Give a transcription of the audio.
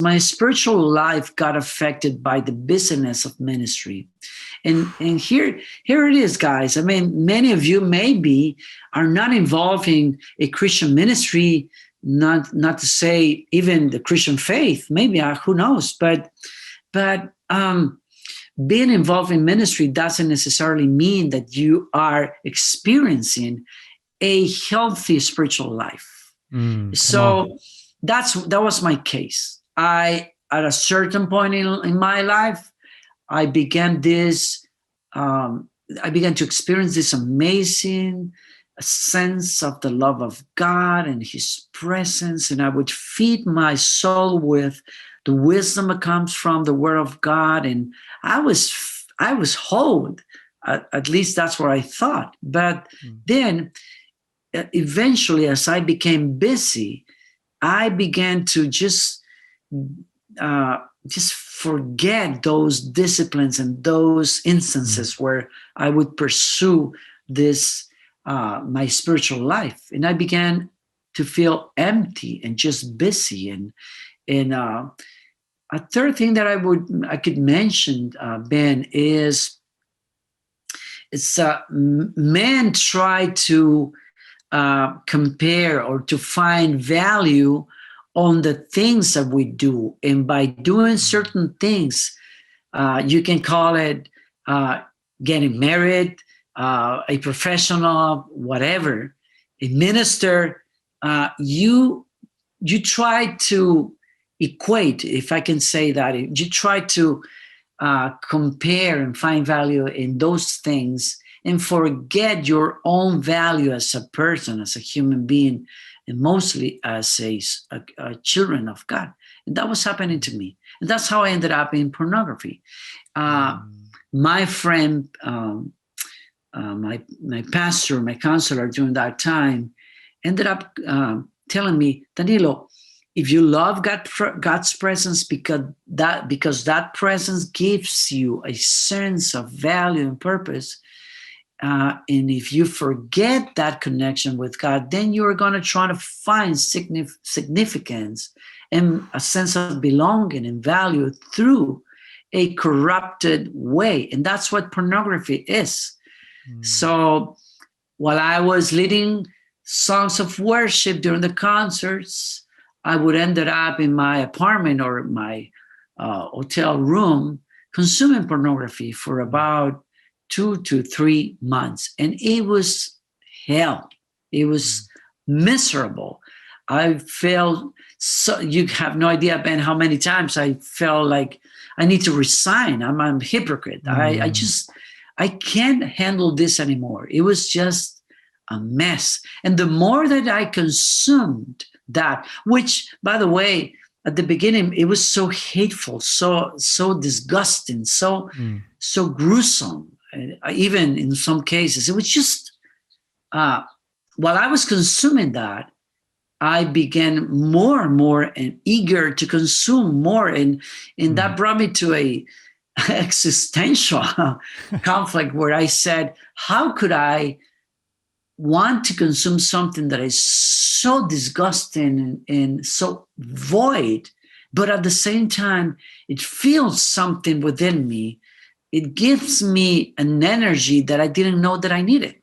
my spiritual life got affected by the busyness of ministry. And here it is, guys. I mean, many of you maybe are not involved in a Christian ministry, not to say even the Christian faith, maybe, who knows, but being involved in ministry doesn't necessarily mean that you are experiencing a healthy spiritual life. So that was my case. At a certain point in my life, I began to experience this amazing sense of the love of God and his presence. And I would feed my soul with the wisdom that comes from the word of God. And I was whole. At least that's what I thought. But then eventually, as I became busy, I began to just forget those disciplines and those instances where I would pursue this, my spiritual life. And I began to feel empty and just busy. And a third thing that I could mention, Ben, is men try to compare or to find value on the things that we do. And by doing certain things, you can call it getting married, a professional, whatever, a minister, you try to equate, if I can say that, you try to compare and find value in those things and forget your own value as a person, as a human being, and mostly as a children of God. And that was happening to me. And that's how I ended up in pornography. My friend, my pastor, my counselor during that time ended up telling me, Danilo, if you love God's presence because that presence gives you a sense of value and purpose, and if you forget that connection with God, then you're going to try to find significance and a sense of belonging and value through a corrupted way. And that's what pornography is. So while I was leading songs of worship during the concerts, I would end up in my apartment or my hotel room consuming pornography for about 2 to 3 months. And it was hell. It was miserable. I felt so, you have no idea, Ben, how many times I felt like I need to resign. I'm a hypocrite. I can't handle this anymore. It was just a mess. And the more that I consumed that, which, by the way, at the beginning, it was so hateful, so disgusting, so gruesome. Even in some cases, it was just, while I was consuming that, I began more and more and eager to consume more. And that brought me to a existential conflict where I said, how could I want to consume something that is so disgusting and so void, but at the same time, it feels something within me. It gives me an energy that I didn't know that I needed.